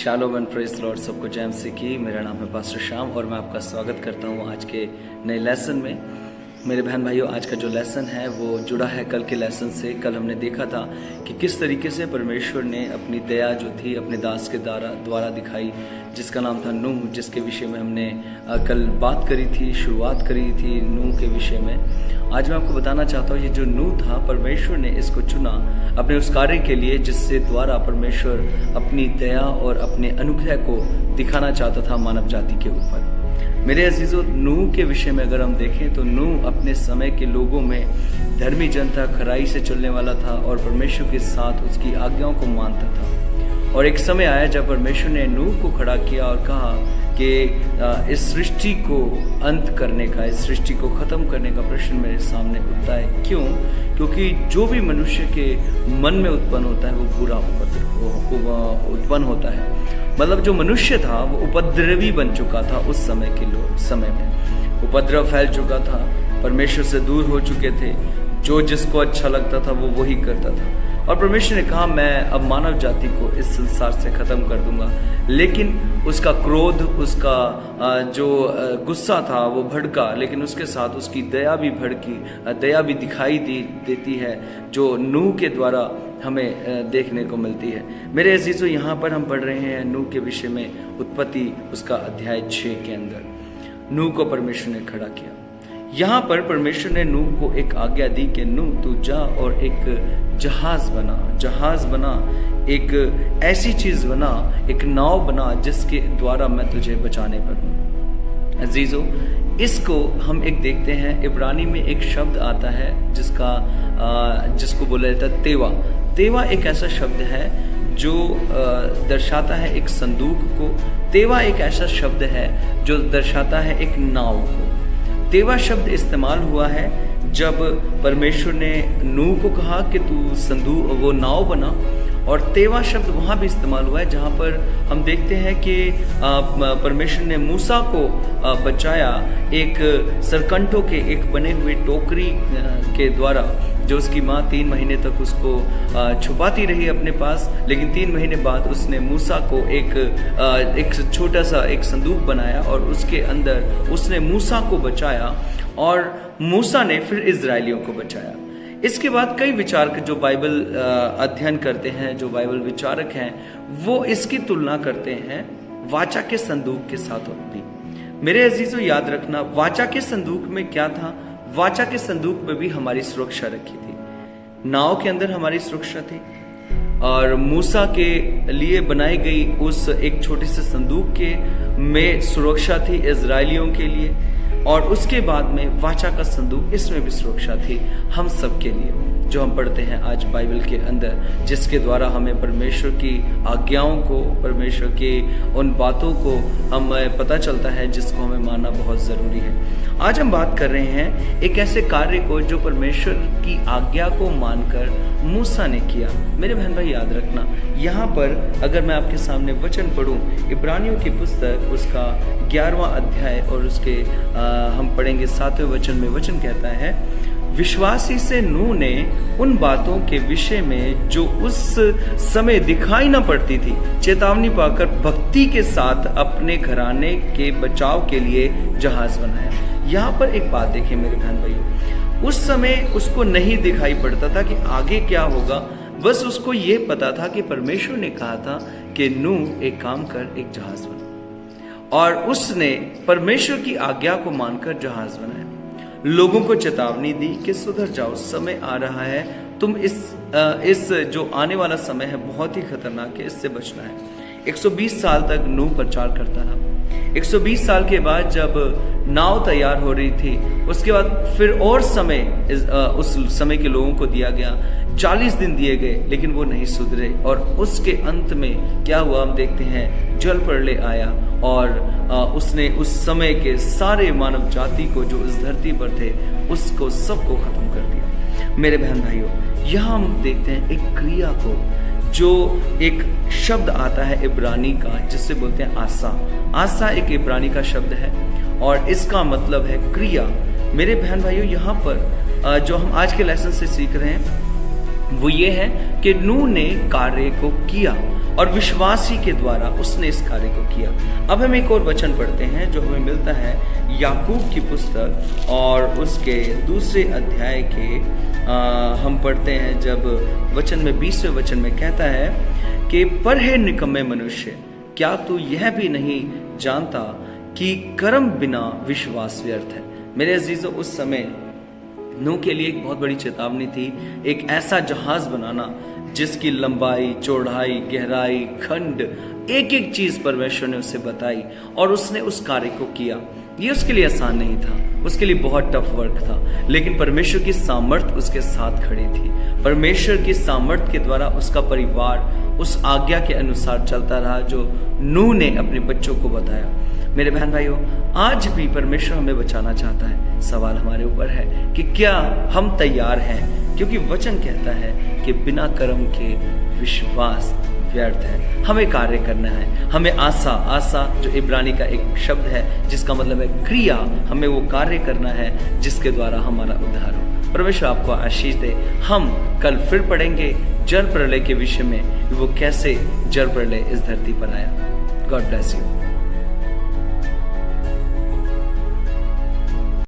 Shalom and praise Lord, सबको जय मसीह की। मेरा नाम है पास्टर श्याम और मैं आपका स्वागत करता हूँ आज के नए लेसन में। मेरे बहन भाइयों, आज का जो लेसन है वो जुड़ा है कल के लेसन से। कल हमने देखा था कि किस तरीके से परमेश्वर ने अपनी दया जो थी अपने दास के द्वारा दिखाई, जिसका नाम था नूह, जिसके विषय में हमने कल बात करी थी, शुरुआत करी थी नूह के विषय में। आज मैं आपको बताना चाहता हूँ ये जो नूह था, परमेश्वर ने इसको चुना अपने उस कार्य के लिए जिससे द्वारा परमेश्वर अपनी दया और अपने अनुग्रह को दिखाना चाहता था मानव जाति के ऊपर। मेरे अजीजों, नूह के विषय में अगर हम देखें तो नूह अपने समय के लोगों में धर्मी जन था, खराई से चलने वाला था और परमेश्वर के साथ उसकी आज्ञाओं को मानता था। और एक समय आया जब परमेश्वर ने नूह को खड़ा किया और कहा कि इस सृष्टि को अंत करने का, इस सृष्टि को खत्म करने का प्रश्न मेरे सामने उठता है। क्यों? क्योंकि जो भी मनुष्य के मन में उत्पन्न होता है वो बुरा उत्पन्न होता है। मतलब जो मनुष्य था वो उपद्रवी बन चुका था। उस समय में उपद्रव फैल चुका था, परमेश्वर से दूर हो चुके थे, जो जिसको अच्छा लगता था वो वही करता था। और परमेश्वर ने कहा मैं अब मानव जाति को इस संसार से खत्म कर दूंगा। लेकिन उसका क्रोध, उसका जो गुस्सा था वो भड़का, लेकिन उसके साथ उसकी दया भी भड़की, दया भी दिखाई देती है जो नूह के द्वारा हमें देखने को मिलती है। मेरे अजीजों, यहाँ पर हम पढ़ रहे हैं नूह के विषय में, उत्पत्ति उसका अध्याय 6 के अंदर नूह को परमेश्वर ने खड़ा किया। यहाँ पर परमेश्वर ने नूह को एक आज्ञा दी कि नूह तू जा और एक जहाज बना, एक ऐसी चीज बना, एक नाव बना जिसके द्वारा मैं तुझे बचाने पर हूँ। अजीजों, इसको हम एक देखते हैं, इब्रानी में एक शब्द आता है जिसको बोला जाता है तेवा। तेवा एक ऐसा शब्द है जो दर्शाता है एक संदूक को। तेवा एक ऐसा शब्द है जो दर्शाता है एक नाव को। तेवा शब्द इस्तेमाल हुआ है जब परमेश्वर ने नूह को कहा कि तू वो नाव बना, और तेवा शब्द वहाँ भी इस्तेमाल हुआ है जहाँ पर हम देखते हैं कि परमेश्वर ने मूसा को बचाया एक सरकंठों के एक बने हुए टोकरी के द्वारा, जो उसकी माँ 3 महीने तक उसको छुपाती रही अपने पास। लेकिन 3 महीने बाद उसने मूसा को एक छोटा सा एक संदूक बनाया और उसके अंदर उसने मूसा को बचाया और मूसा ने फिर इजरायलियों को बचाया। इसके बाद कई विचारक जो बाइबल अध्ययन करते हैं, जो बाइबल विचारक हैं, वो इसकी तुलना करते हैं वाचा के संदूक के साथ भी। मेरे अजीजों, याद रखना, वाचा के संदूक में क्या था? वाचा के संदूक में भी हमारी सुरक्षा रखी थी। नाव के अंदर हमारी सुरक्षा थी और मूसा के लिए बनाई गई उस एक छोटे से संदूक के में सुरक्षा थी इजरायलियों के लिए, और उसके बाद में वाचा का संदूक, इसमें भी सुरक्षा थी हम सब के लिए, जो हम पढ़ते हैं आज बाइबल के अंदर, जिसके द्वारा हमें परमेश्वर की आज्ञाओं को, परमेश्वर के उन बातों को हमें पता चलता है जिसको हमें मानना बहुत ज़रूरी है। आज हम बात कर रहे हैं एक ऐसे कार्य को जो परमेश्वर की आज्ञा को मानकर मूसा ने किया। मेरे बहन भाई, याद रखना, यहाँ पर अगर मैं आपके सामने वचन पढ़ूं, इब्रानियों की पुस्तक उसका 11वां अध्याय और उसके हम पढ़ेंगे 7वें वचन में। वचन कहता है, विश्वासी से नूह ने उन बातों के विषय में जो उस समय दिखाई न पड़ती थी चेतावनी पाकर भक्ति के साथ अपने घराने के बचाव के लिए जहाज बनाया। यहाँ पर एक बात देखिए मेरे बहन भाइयों, उस समय उसको नहीं दिखाई पड़ता था कि आगे क्या होगा, बस उसको ये पता था कि परमेश्वर ने कहा था कि नूह एक काम कर, एक जहाज बना, और उसने परमेश्वर की आज्ञा को मानकर जहाज बनाया। लोगों को चेतावनी दी कि सुधर जाओ, समय आ रहा है, तुम इस जो आने वाला समय है बहुत ही खतरनाक है, इससे बचना है। 120 साल तक नूह प्रचार करता रहा। 120 साल के बाद जब नाव तैयार हो रही थी, उसके बाद फिर और समय उस समय के लोगों को दिया गया। 40 दिन दिए गए, लेकिन वो नहीं सुधरे, और उसके अंत में क्या हुआ हम देखते हैं, जल प्रलय आया और उसने उस समय के सारे मानव जाति को जो इस धरती पर थे उसको सबको खत्म कर दिया। मेरे बहन भाइयों, यहाँ हम देखते हैं एक क्रिया को, जो एक शब्द आता है इब्रानी का जिससे बोलते हैं आसा। आसा एक इब्रानी का शब्द है और इसका मतलब है क्रिया। मेरे बहन भाइयों, यहाँ पर जो हम आज के लेसन से सीख रहे हैं वो ये है कि नूह ने कार्य को किया और विश्वास ही के द्वारा उसने इस कार्य को किया। अब हम एक और वचन पढ़ते हैं जो हमें मिलता है याकूब की पुस्तक और उसके दूसरे अध्याय के हम पढ़ते हैं जब वचन में 20वें वचन में कहता है कि पर हे निकम्मे मनुष्य, क्या तू यह भी नहीं जानता कि कर्म बिना विश्वास व्यर्थ है। मेरे अजीजों, उस समय नूह के लिए एक बहुत बड़ी चेतावनी थी, एक ऐसा जहाज बनाना जिसकी लंबाई, चौड़ाई, गहराई, खंड, एक एक चीज परमेश्वर ने उसे बताई और उसने उस कार्य को किया। ये उसके लिए आसान नहीं था, उसके लिए बहुत टफ वर्क था, लेकिन परमेश्वर की सामर्थ उसके साथ खड़ी थी। परमेश्वर की सामर्थ के द्वारा उसका परिवार उस आज्ञा के अनुसार चलता रहा जो नूह ने अपने बच्चों को बताया। मेरे बहन भाइयों, आज भी परमेश्वर हमें बचाना चाहता है। सवाल हमारे ऊपर है कि क्या हम तैयार हैं, क्योंकि वचन कहता है कि बिना कर्म के विश्वास व्यर्थ है। हमें कार्य करना है, हमें आशा जो इब्रानी का एक शब्द है जिसका मतलब है क्रिया, हमें वो कार्य करना है जिसके द्वारा हमारा उद्धार हो। परमेश्वर आपको आशीष दे। हम कल फिर पढ़ेंगे जल प्रलय के विषय में, वो कैसे जल प्रलय इस धरती पर आया। God bless you.